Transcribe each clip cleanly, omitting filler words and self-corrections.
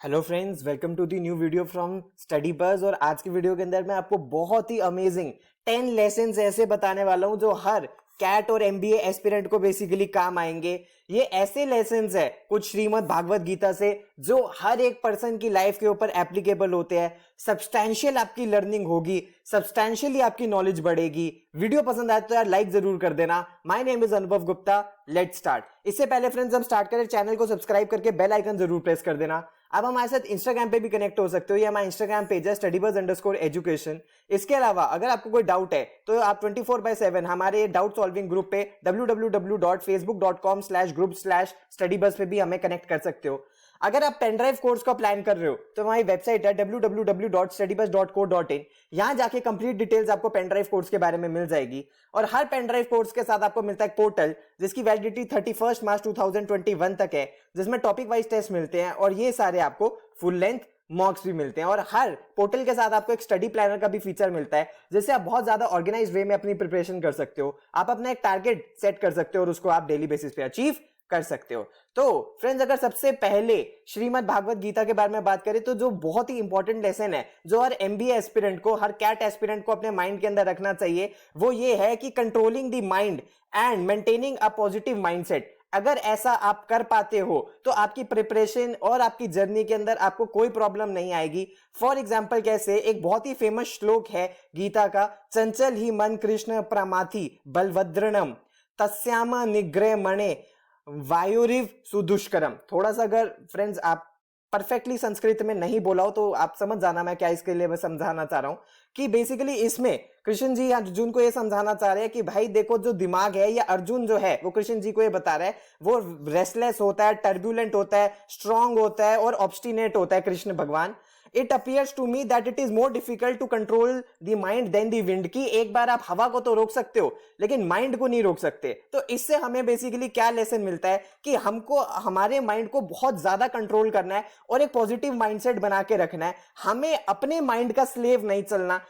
Hello friends, welcome to the new video from Study Buzz. और आज की video के अंदर मैं आपको बहुत ही अमेजिंग 10 लेसन्स ऐसे बताने वाला हूं जो हर कैट और एमबीए एस्पिरेंट को बेसिकली काम आएंगे। ये ऐसे लेसन्स है कुछ श्रीमद् भागवत गीता से जो हर एक पर्सन की लाइफ के ऊपर एप्लीकेबल होते हैं। सब्सटैंशियल आपकी लर्निंग होगी, सब्सटैंशियली आपकी नॉलेज बढ़ेगी। वीडियो पसंद आए तो यार लाइक जरूर कर देना। माय नेम इज अनुभव गुप्ता। Let's start. इससे पहले फ्रेंड्स हम स्टार्ट करें, चैनल को सब्सक्राइब करके बेल आइकन जरूर प्रेस कर देना। आप हमारे साथ इंस्टाग्राम पे भी कनेक्ट हो सकते हो, ये हमारा इंस्टाग्राम पेज है studybuzz_education। इसके अलावा अगर आपको कोई डाउट है तो आप 24/7 हमारे डाउट सॉल्विंग ग्रुप पे www.facebook.com/group/studybuzz पे भी हमें कनेक्ट कर सकते हो। अगर आप पेन ड्राइव कोर्स का प्लान कर रहे हो तो हमारी वेबसाइट है www.studybuzz.co.in। यहां जाके कंप्लीट डिटेल्स आपको पेन ड्राइव कोर्स के बारे में मिल जाएगी। और हर पेन ड्राइव कोर्स के साथ आपको मिलता है पोर्टल जिसकी वैलिडिटी 31 मार्च 2021 तक है, जिसमें टॉपिक वाइज टेस्ट मिलते हैं और ये सारे आपको फुल लेंथ मॉक्स भी मिलते हैं। और हर पोर्टल के साथ आपको एक स्टडी प्लानर का भी फीचर मिलता है जिससे आप बहुत ज्यादा ऑर्गेनाइज्ड वे में अपनी प्रिपरेशन कर सकते हो। आप अपना एक टारगेट सेट कर सकते हो और उसको आप डेली बेसिस पे अचीव कर सकते हो। तो फ्रेंड्स, अगर सबसे पहले श्रीमद् भागवत गीता के बारे में बात करें तो जो बहुत ही इंपॉर्टेंट लेसन है जो हर एमबीए एस्पिरेंट को, हर कैट एस्पिरेंट को अपने माइंड के अंदर रखना चाहिए, वो ये है कि controlling the mind and maintaining a positive mindset. अगर ऐसा आप कर पाते हो तो आपकी प्रिपरेशन और आपकी जर्नी के अंदर आपको कोई प्रॉब्लम नहीं आएगी। फॉर एग्जाम्पल, कैसे एक बहुत ही फेमस श्लोक है गीता का, चंचल ही मन कृष्ण प्रमाथि बलवद्रणम तस्याम निग्रह मणे वायुरिव सुदुष्करम। थोड़ा सा अगर फ्रेंड्स आप परफेक्टली संस्कृत में नहीं बोला हो तो आप समझ जाना मैं क्या इसके लिए मैं समझाना चाह रहा हूं कि बेसिकली इसमें कृष्ण जी अर्जुन को ये समझाना चाह रहे हैं कि भाई देखो, जो दिमाग है या अर्जुन जो है वो कृष्ण जी को ये बता रहा है वो रेस्टलेस होता है, टर्बुलेंट होता है, स्ट्रांग होता है और ऑब्स्टिनेट होता है कृष्ण भगवान। It appears to me that it is more difficult to control the mind than the wind. की एक बार आप हवा को तो रोक सकते हो लेकिन माइंड को नहीं रोक सकते। तो इससे हमें बेसिकली क्या लेसन मिलता है कि हमको हमारे माइंड को बहुत ज्यादा कंट्रोल करना है और एक पॉजिटिव माइंडसेट बना के रखना है। हमें अपने माइंड का स्लेव नहीं चलना,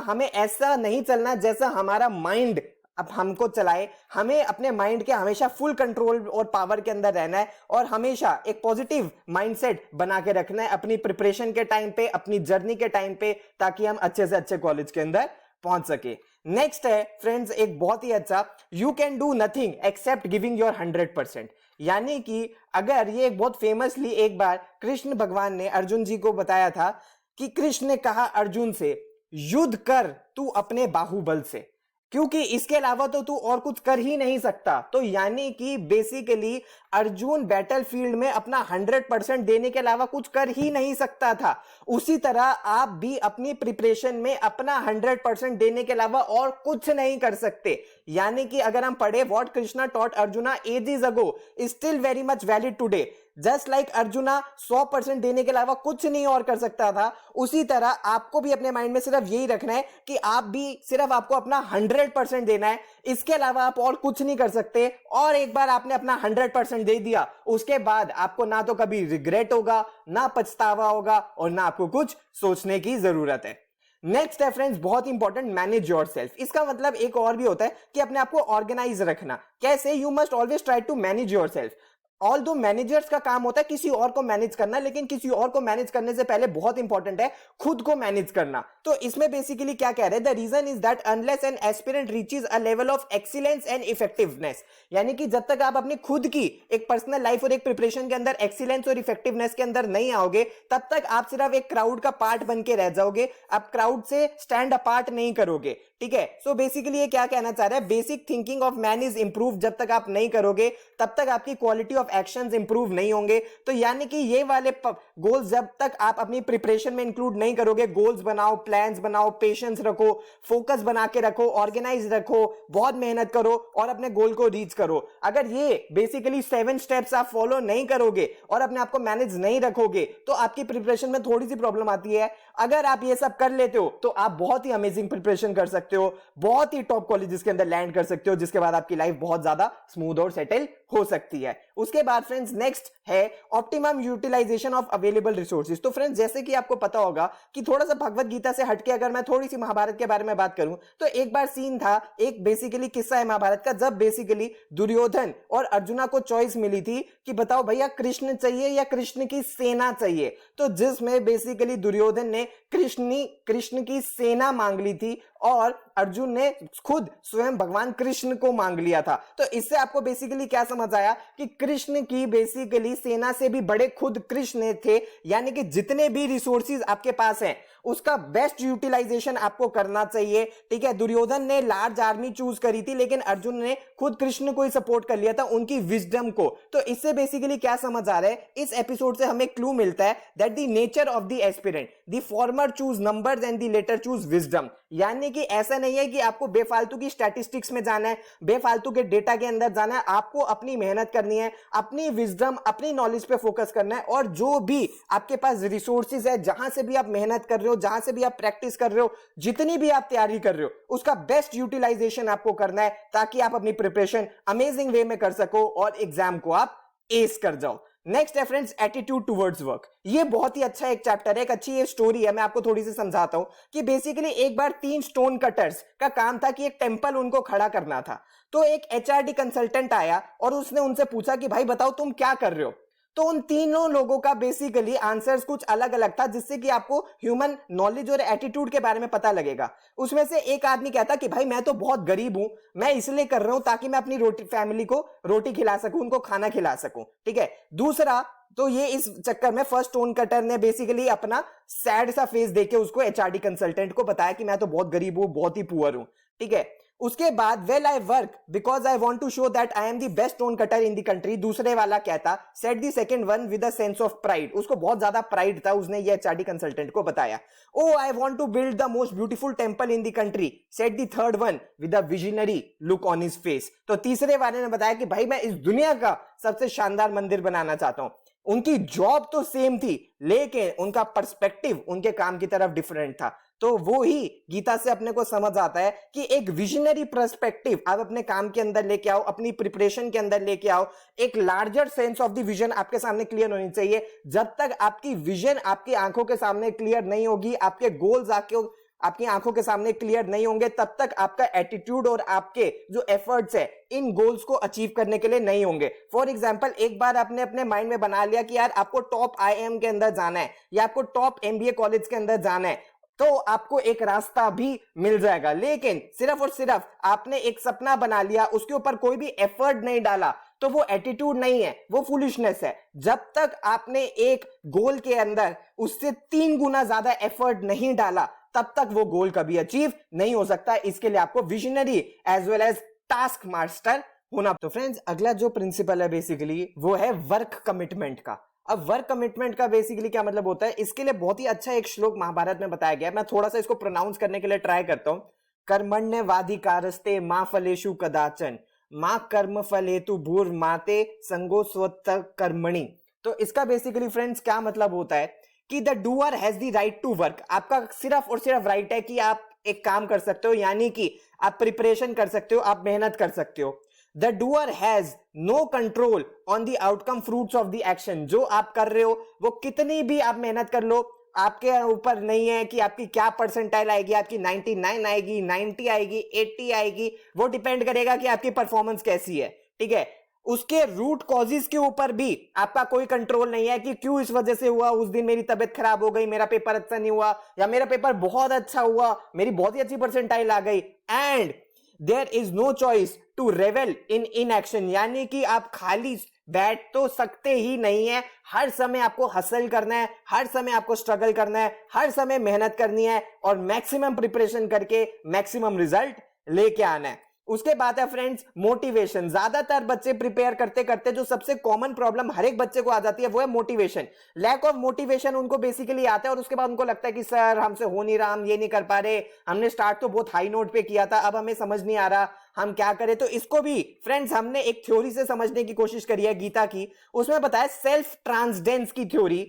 हमें ऐसा नहीं चलना जैसा हमारा माइंड अब हमको चलाए। हमें अपने माइंड के हमेशा फुल कंट्रोल और पावर के अंदर रहना है और हमेशा एक पॉजिटिव माइंडसेट बना के रखना है अपनी प्रिपरेशन के टाइम पे, अपनी जर्नी के टाइम पे, ताकि हम अच्छे से अच्छे कॉलेज के अंदर पहुंच सके। नेक्स्ट है फ्रेंड्स एक बहुत ही अच्छा, you can do nothing accept giving your 100%। यानी कि अगर ये एक बहुत फेमसली एक बार कृष्ण भगवान ने अर्जुन जी को बताया था कि कृष्ण ने कहा अर्जुन से, युद्ध कर तू अपने बाहुबल से, क्योंकि इसके अलावा तो तू और कुछ कर ही नहीं सकता। तो यानी कि बेसिकली अर्जुन बैटलफील्ड में अपना 100% देने के अलावा कुछ कर ही नहीं सकता था। उसी तरह आप भी अपनी प्रिपरेशन में अपना 100% देने के अलावा और कुछ नहीं कर सकते। यानी कि अगर हम पढ़े what Krishna taught Arjuna ages ago is still very much valid today. Just like Arjuna 100% देने के अलावा कुछ नहीं और कर सकता था, उसी तरह आपको भी अपने माइंड में सिर्फ यही रखना है कि आप भी सिर्फ आपको अपना 100% देना है, इसके अलावा आप और कुछ नहीं कर सकते। और एक बार आपने अपना 100% दे दिया उसके बाद आपको ना तो कभी रिग्रेट होगा, ना पछतावा होगा और ना आपको कुछ सोचने की जरूरत है। नेक्स्ट है फ्रेंड्स बहुत इंपॉर्टेंट, मैनेज योर सेल्फ। इसका मतलब एक और भी होता है कि अपने आप को ऑर्गेनाइज रखना। कैसे? You must always try to manage yourself. Although managers का काम होता है किसी और को मैनेज करना, लेकिन किसी और को मैनेज करने से पहले बहुत इंपॉर्टेंट है खुद को मैनेज करना। तो इसमें बेसिकली क्या कह रहे हैं, the reason is that unless an aspirant reaches a level of excellence and effectiveness. यानी कि जब तक आप अपनी खुद की एक पर्सनल लाइफ और एक प्रिपरेशन के अंदर एक्सीलेंस और इफेक्टिवनेस के अंदर नहीं आओगे तब तक आप सिर्फ एक क्राउड का पार्ट बन के रह जाओगे, आप क्राउड से स्टैंड अपार्ट नहीं करोगे। ठीक है, सो बेसिकली ये क्या कहना चाह रहा है, basic thinking of man is improve जब तक आप नहीं करोगे तब तक आपकी क्वालिटी ऑफ एक्शंस इंप्रूव नहीं होंगे। तो यानी कि ये वाले गोल्स जब तक आप अपनी प्रिपरेशन में इंक्लूड नहीं करोगे, गोल्स बनाओ, प्लान्स बनाओ, पेशेंस रखो, फोकस बना के रखो, ऑर्गेनाइज रखो, बहुत मेहनत करो और अपने गोल को रीच करो। अगर ये बेसिकली 7 स्टेप्स आप फॉलो नहीं करोगे और अपने आप को मैनेज नहीं रखोगे तो आपकी प्रिपरेशन में थोड़ी सी प्रॉब्लम आती है। अगर आप ये सब कर लेते हो तो आप बहुत ही अमेजिंग प्रिपरेशन कर सकते हो, बहुत ही टॉप कॉलेजेस के अंदर लैंड कर सकते हो, जिसके बाद आपकी लाइफ बहुत ज्यादा स्मूथ और सेटल हो सकती है। उसके उसके बाद फ्रेंड्स नेक्स्ट है optimum utilisation of available resources. तो फ्रेंड्स जैसे कि आपको पता होगा कि थोड़ा सा भगवत गीता से हटके अगर मैं थोड़ी सी महाभारत के बारे में बात करूं तो एक बार सीन था, एक बेसिकली किस्सा है महाभारत का, जब बेसिकली दुर्योधन और अर्जुना को चॉइस मिली थी कि बताओ भैया कृष्ण चाहिए या कृष्ण की सेना चाहिए। तो जिसमें बेसिकली दुर्योधन ने कृष्ण की सेना मांग ली थी और अर्जुन ने खुद स्वयं भगवान कृष्ण को मांग लिया था। तो इससे आपको बेसिकली क्या समझ आया कि कृष्ण की बेसिकली सेना से भी बड़े खुद कृष्ण थे, यानी कि जितने भी रिसोर्सेज आपके पास हैं उसका बेस्ट यूटिलाइजेशन आपको करना चाहिए। ठीक है, दुर्योधन ने लार्ज आर्मी चूज करी थी लेकिन अर्जुन ने खुद कृष्ण को ही सपोर्ट कर लिया था, उनकी विजडम को। तो इससे बेसिकली क्या समझ आ रहा है, इस एपिसोड से हमें क्लू मिलता है that the nature of the aspirant, the former choose numbers and the latter choose wisdom. यानी कि ऐसा नहीं है कि आपको बेफालतू की स्टैटिस्टिक्स में जाना है, बेफालतू के डेटा के अंदर जाना है, आपको अपनी मेहनत करनी है, अपनी विजडम अपनी नॉलेज पे फोकस करना है और जो भी आपके पास रिसोर्सेज है, जहां से भी आप मेहनत कर रहे हो, जहां से भी आप प्रैक्टिस कर रहे हो, जितनी भी आप तैयारी कर रहे हो उसका बेस्ट यूटिलाइजेशन आपको करना है ताकि आप अपनी प्रिपरेशन अमेजिंग वे में कर सको और एग्जाम को आप एस कर जाओ। नेक्स्ट है फ्रेंड्स एटीट्यूड टुवर्ड्स वर्क। ये बहुत ही अच्छा एक चैप्टर है, एक अच्छी ये स्टोरी है। मैं आपको थोड़ी सी समझाता हूं कि बेसिकली एक बार 3 स्टोन कटर्स का काम था कि एक टेंपल उनको खड़ा करना था। तो एक एचआरडी कंसल्टेंट आया और उसने उनसे पूछा कि भाई बताओ तुम क्या कर रहे हो। तो उन तीनों लोगों का बेसिकली आंसर्स कुछ अलग अलग था, जिससे कि आपको ह्यूमन नॉलेज और एटीट्यूड के बारे में पता लगेगा। उसमें से एक आदमी कहता कि भाई मैं तो बहुत गरीब हूं, मैं इसलिए कर रहा हूं ताकि मैं अपनी फैमिली को रोटी खिला सकूं, उनको खाना खिला सकूं। ठीक है, दूसरा तो ये इस चक्कर में फर्स्ट स्टोन कटर ने बेसिकली अपना सैड सा फेस देके उसको एचआरडी कंसल्टेंट को बताया कि मैं तो बहुत गरीब हूं, बहुत ही पुअर हूं। ठीक है, उसके बाद well I work because I want to show that I am the best stone cutter in the country. दूसरे वाला कहता said the second one with a sense of pride, उसको बहुत ज्यादा प्राइड था, उसने ये एचआरडी कंसल्टेंट को बताया। Oh I want to build the most beautiful temple in the country, said the third one with a visionary look on his face. तो तीसरे वाले ने बताया कि भाई मैं इस दुनिया का सबसे शानदार मंदिर बनाना चाहता हूं। उनकी जॉब तो सेम थी लेकिन उनका पर्सपेक्टिव उनके काम की तरफ डिफरेंट था। तो वो ही गीता से अपने को समझ आता है कि एक विजनरी पर्सपेक्टिव आप अपने काम के अंदर लेके आओ, अपनी प्रिपरेशन के अंदर लेके आओ, एक larger sense of the vision आपके सामने क्लियर होनी चाहिए। जब तक आपकी विजन आपकी आंखों के सामने क्लियर नहीं होगी, आपके गोल्स आपकी आंखों के सामने क्लियर नहीं होंगे, तब तक आपका एटीट्यूड और आपके जो एफर्ट्स है इन गोल्स को अचीव करने के लिए नहीं होंगे। फॉर एग्जांपल एक बार आपने अपने माइंड में बना लिया कि यार आपको टॉप आईआईएम के अंदर जाना है या आपको टॉप एमबीए कॉलेज के अंदर जाना है, तो आपको एक रास्ता भी मिल जाएगा। लेकिन सिर्फ और सिर्फ आपने एक सपना बना लिया, उसके ऊपर कोई भी एफर्ट नहीं डाला, तो वो एटीट्यूड नहीं है, वो फुलिशनेस है। जब तक आपने एक गोल के अंदर उससे 3 गुना ज्यादा एफर्ट नहीं डाला तब तक वो गोल कभी अचीव नहीं हो सकता। इसके लिए आपको visionary as well as task master होना। तो फ्रेंड्स अगला जो प्रिंसिपल है बेसिकली वो है वर्क कमिटमेंट का। अब वर्क कमिटमेंट का बेसिकली क्या मतलब होता है, इसके लिए बहुत ही अच्छा एक श्लोक महाभारत में बताया गया है। मैं थोड़ा सा इसको प्रोनाउंस करने के लिए ट्राई करता हूं। कर्मण्यवाधिकारस्ते मा फलेषु कदाचन मा कर्म फलेतु भूर्माते संगो स्वत कर्मणि। तो इसका बेसिकली फ्रेंड्स क्या मतलब होता है कि the doer has the right to work. आपका सिर्फ और सिर्फ राइट है कि आप एक काम कर सकते हो, यानी कि आप प्रिपरेशन कर सकते हो, आप मेहनत कर सकते हो। The doer has no control on the outcome fruits of the action. जो आप कर रहे हो वो कितनी भी आप मेहनत कर लो, आपके ऊपर नहीं है कि आपकी क्या परसेंटाइल आएगी, आपकी 99 आएगी, 90 आएगी, 80 आएगी, वो डिपेंड करेगा कि आपकी परफॉर्मेंस कैसी है। ठीक है, उसके रूट कॉजेज के ऊपर भी आपका कोई कंट्रोल नहीं है कि क्यों इस वजह से हुआ, उस दिन मेरी तबीयत खराब हो गई, मेरा पेपर अच्छा नहीं हुआ, या मेरा पेपर बहुत अच्छा हुआ, मेरी बहुत ही अच्छी परसेंटाइल आ गई। And there is no choice to revel in inaction, यानी कि आप खाली बैठ तो सकते ही नहीं है, हर समय आपको हसल करना है, हर समय आपको स्ट्रगल करना है, हर समय मेहनत करनी है और मैक्सिमम प्रिपरेशन करके मैक्सिमम रिजल्ट लेके आना है। उसके बाद है फ्रेंड्स मोटिवेशन। ज्यादातर बच्चे प्रिपेयर करते करते जो सबसे कॉमन प्रॉब्लम हर एक बच्चे को आ जाती है वो है मोटिवेशन। लैक ऑफ मोटिवेशन उनको बेसिकली आता है और उसके बाद उनको लगता है कि सर हमसे हो नहीं रहा, हम ये नहीं कर पा रहे, हमने स्टार्ट तो बहुत हाई नोट पे किया था, अब हमें समझ नहीं आ रहा हम क्या करें। तो इसको भी फ्रेंड्स हमने एक थ्योरी से समझने की कोशिश करी है गीता की। उसमें बताया सेल्फ ट्रांसडेंस की theory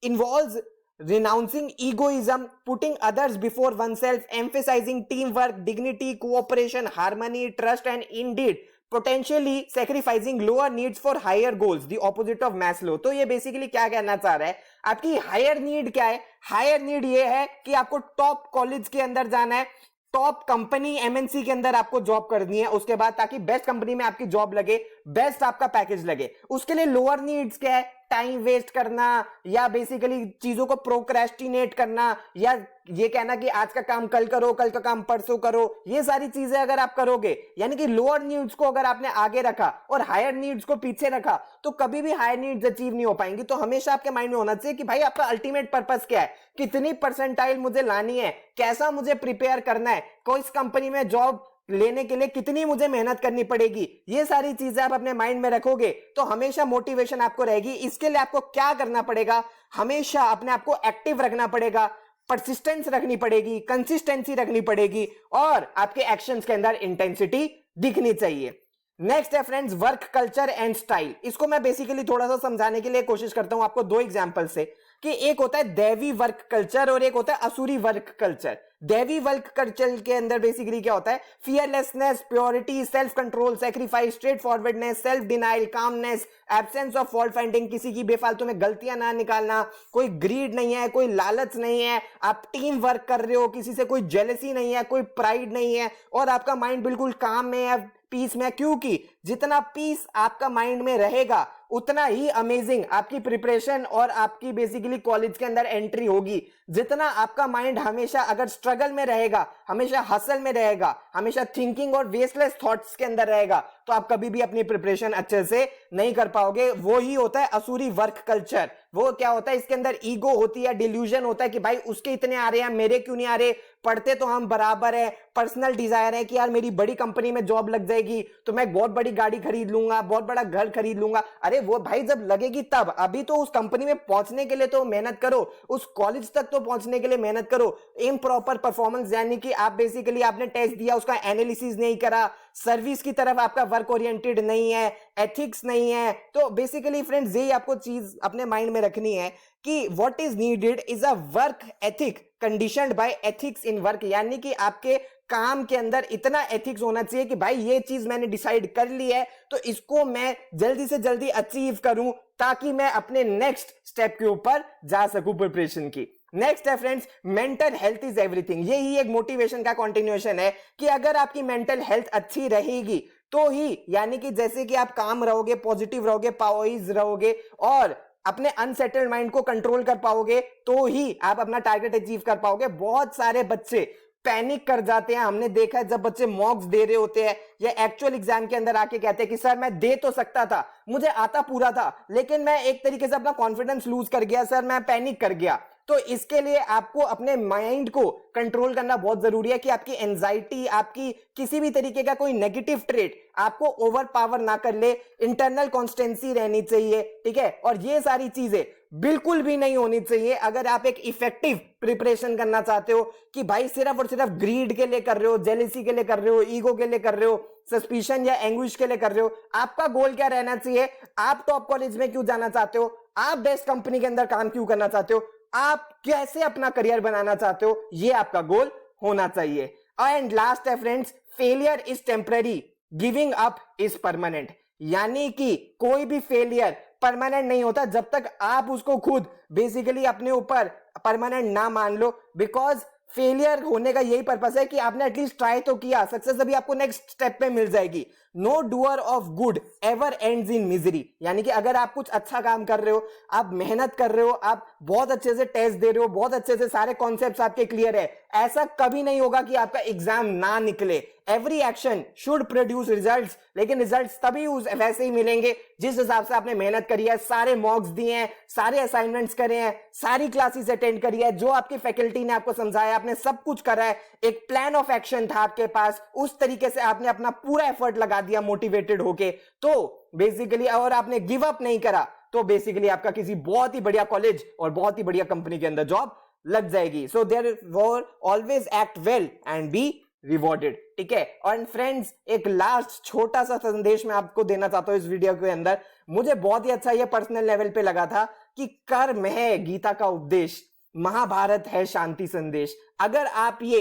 involves renouncing egoism, putting others before oneself, emphasizing teamwork, dignity, cooperation, harmony, trust and indeed potentially sacrificing lower needs for higher goals, the opposite of Maslow. तो ये बेसिकली क्या कहना चाह रहा है, आपकी हायर नीड क्या है? हायर नीड ये है कि आपको टॉप कॉलेज के अंदर जाना है, टॉप कंपनी एमएनसी के अंदर आपको जॉब करनी है उसके बाद, ताकि बेस्ट कंपनी में आपकी जॉब लगे, बेस्ट आपका पैकेज लगे। उसके लिए लोअर नीड्स क्या है? टाइम वेस्ट करना, या बेसिकली चीजों को प्रोक्रेस्टिनेट करना, या ये कहना कि आज का काम कल करो, कल का काम परसों करो। ये सारी चीजें अगर आप करोगे, यानी कि लोअर नीड्स को अगर आपने आगे रखा और हायर नीड्स को पीछे रखा, तो कभी भी हायर नीड्स अचीव नहीं हो पाएंगी। तो हमेशा आपके माइंड में होना चाहिए कि भाई आपका अल्टीमेट पर्पस क्या है, कितनी परसेंटाइल मुझे लानी है, कैसा मुझे प्रिपेयर करना है, किस कंपनी में जॉब लेने के लिए कितनी मुझे मेहनत करनी पड़ेगी। ये सारी चीजें आप अपने माइंड में रखोगे तो हमेशा मोटिवेशन आपको रहेगी। इसके लिए आपको क्या करना पड़ेगा? हमेशा अपने आप को एक्टिव रखना पड़ेगा, परसिस्टेंस रखनी पड़ेगी, कंसिस्टेंसी रखनी पड़ेगी, और आपके एक्शंस के अंदर इंटेंसिटी दिखनी चाहिए। नेक्स्ट है friends, work culture and style. इसको मैं बेसिकली थोड़ा सा समझाने के लिए कोशिश करता हूं आपको दो एग्जांपल से, कि एक होता है दैवी वर्क कल्चर और एक होता है असुरी वर्क कल्चर। दैवी वर्क कल्चर के अंदर बेसिकली क्या होता है? Fearlessness, purity, self control, sacrifice, straight forwardness, self denial, calmness, absence of fault finding, किसी की बेफालतू में गलतियां ना निकालना, कोई ग्रीड नहीं है, कोई लालच नहीं है, आप टीम वर्क कर रहे हो, किसी से कोई जेलसी नहीं है, कोई प्राइड नहीं है, और आपका माइंड बिल्कुल काम में है, पीस में। क्योंकि जितना पीस आपका माइंड में रहेगा उतना ही अमेजिंग आपकी प्रिपरेशन और आपकी बेसिकली कॉलेज के अंदर एंट्री होगी। जितना आपका माइंड हमेशा अगर स्ट्रगल में रहेगा, हमेशा हसल में रहेगा, हमेशा थिंकिंग और वेस्टलेस थॉट्स के अंदर रहेगा, तो आप कभी भी अपनी प्रिपरेशन अच्छे से नहीं कर पाओगे। वो ही होता है असुरी वर्क कल्चर। वो क्या होता है? इसके अंदर ईगो होती है, डिल्यूजन होता है कि भाई उसके इतने आ रहे हैं, मेरे क्यों नहीं आ रहे, पढ़ते तो हम बराबर है, पर्सनल डिजायर है कि यार मेरी बड़ी कंपनी में जॉब लग जाएगी तो मैं बहुत बड़ी गाड़ी खरीद लूंगा, बहुत बड़ा घर खरीद लूंगा। अरे वो भाई जब लगेगी तब, अभी तो उस कंपनी में पहुंचने के लिए तो मेहनत करो, उस कॉलेज तक तो पहुंचने के लिए मेहनत करो। इम प्रॉपर परफॉर्मेंस, यानी कि आप बेसिकली आपने टेस्ट दिया, उसका एनालिसिस नहीं करा, सर्विस की तरफ आपका वर्क ओरिएंटेड नहीं है, एथिक्स नहीं है। तो बेसिकली फ्रेंड्स यही आपको चीज अपने माइंड में रखनी है कि what is needed is a work ethic conditioned by ethics in work. यानी कि आपके काम के अंदर इतना एथिक्स होना चाहिए कि भाई ये चीज मैंने डिसाइड कर ली है तो इसको मैं जल्दी से जल्दी अचीव करूं, ताकि मैं अपने नेक्स्ट स्टेप के ऊपर जा सकूं प्रिपरेशन की। नेक्स्ट है friends, mental health is everything. यही एक मोटिवेशन का कंटिन्यूएशन है कि अगर आपकी मेंटल हेल्थ अच्छी रहेगी तो ही, यानी कि जैसे कि आप काम रहोगे, पॉजिटिव रहोगे, पाइज रहोगे और अपने अनसेटल्ड माइंड को कंट्रोल कर पाओगे, तो ही आप अपना टारगेट अचीव कर पाओगे। बहुत सारे बच्चे पैनिक कर जाते हैं, हमने देखा है जब बच्चे मॉक्स दे रहे होते हैं या एक्चुअल एग्जाम के अंदर आके कहते हैं कि सर मैं दे तो सकता था, मुझे आता पूरा था, लेकिन मैं एक तरीके से अपना कॉन्फिडेंस लूज कर गया सर, मैं पैनिक कर गया। तो इसके लिए आपको अपने माइंड को कंट्रोल करना बहुत जरूरी है कि आपकी एंजाइटी, आपकी किसी भी तरीके का कोई नेगेटिव ट्रेट आपको ओवर पावर ना कर ले। इंटरनल कॉन्स्टेंसी रहनी चाहिए, ठीक है, और ये सारी चीजें बिल्कुल भी नहीं होनी चाहिए अगर आप एक इफेक्टिव प्रिपरेशन करना चाहते हो कि भाई सिर्फ और सिर्फ ग्रीड के लिए कर रहे हो, जेलेसी के लिए कर रहे हो, ईगो के लिए कर रहे हो, सस्पिशन या एंग्विश के लिए कर रहे हो। आपका गोल क्या रहना चाहिए? आप टॉप कॉलेज में क्यों जाना चाहते हो? आप बेस्ट कंपनी के अंदर काम क्यों करना चाहते हो? आप कैसे अपना करियर बनाना चाहते हो? ये आपका गोल होना चाहिए। एंड लास्ट है friends, failure is temporary, giving up is permanent. यानी कि कोई भी फेलियर परमानेंट नहीं होता जब तक आप उसको खुद बेसिकली अपने ऊपर परमानेंट ना मान लो। बिकॉज फेलियर होने का यही पर्पस है कि आपने एटलीस्ट ट्राई तो किया, सक्सेस अभी आपको नेक्स्ट स्टेप पे मिल जाएगी। No doer of good ever ends in misery. यानी कि अगर आप कुछ अच्छा काम कर रहे हो, आप मेहनत कर रहे हो, आप बहुत अच्छे से टेस्ट दे रहे हो, बहुत अच्छे से सारे कॉन्सेप्ट्स आपके क्लियर है, ऐसा कभी नहीं होगा कि आपका एग्जाम ना निकले। Every action should produce results, लेकिन रिजल्ट्स तभी वैसे ही मिलेंगे जिस हिसाब से आपने मेहनत करी है, सारे मॉक्स दिए हैं, सारे असाइनमेंट्स करे हैं, सारी क्लासेस अटेंड करी है, जो आपकी फैकल्टी ने आपको समझाया, आपने सब कुछ करा है, एक प्लान ऑफ एक्शन था आपके पास, उस तरीके से आपने अपना पूरा एफर्ट लगा दिया मोटिवेटेड होके, तो बेसिकली और आपने गिव अप नहीं करा, तो बेसिकली आपका किसी बहुत ही बढ़िया कॉलेज और बहुत ही बढ़िया कंपनी के अंदर जॉब लग जाएगी। So therefore always act well and be rewarded, ठीक है। और फ्रेंड्स एक लास्ट छोटा सा संदेश मैं आपको देना चाहता हूं इस वीडियो के अंदर। मुझे बहुत ही अच्छा ये पर्सनल लेवल पे लगा था कि कर्म है गीता का उपदेश, महाभारत है शांति संदेश। अगर आप ये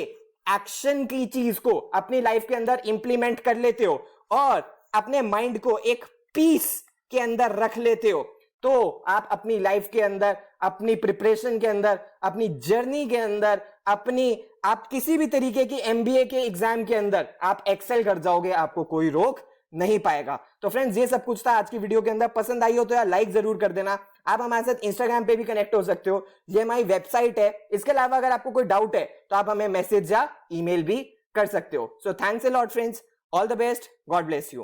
एक्शन की चीज को अपनी लाइफ के अंदर इंप्लीमेंट कर लेते हो और अपने माइंड को एक पीस के अंदर रख लेते हो, तो आप अपनी लाइफ के अंदर, अपनी प्रिपरेशन के अंदर, अपनी जर्नी के अंदर, आप किसी भी तरीके की एमबीए के एग्जाम के अंदर आप एक्सेल कर जाओगे, आपको कोई रोक नहीं पाएगा। तो फ्रेंड्स, ये सब कुछ था आज की वीडियो के अंदर। पसंद आई हो तो यार लाइक जरूर कर देना। आप हमारे साथ इंस्टाग्राम पे भी कनेक्ट हो सकते हो, ये हमारी वेबसाइट है। इसके अलावा अगर आपको कोई डाउट है तो आप हमें मैसेज या ईमेल भी कर सकते हो। So thanks a lot friends, all the best, God bless you.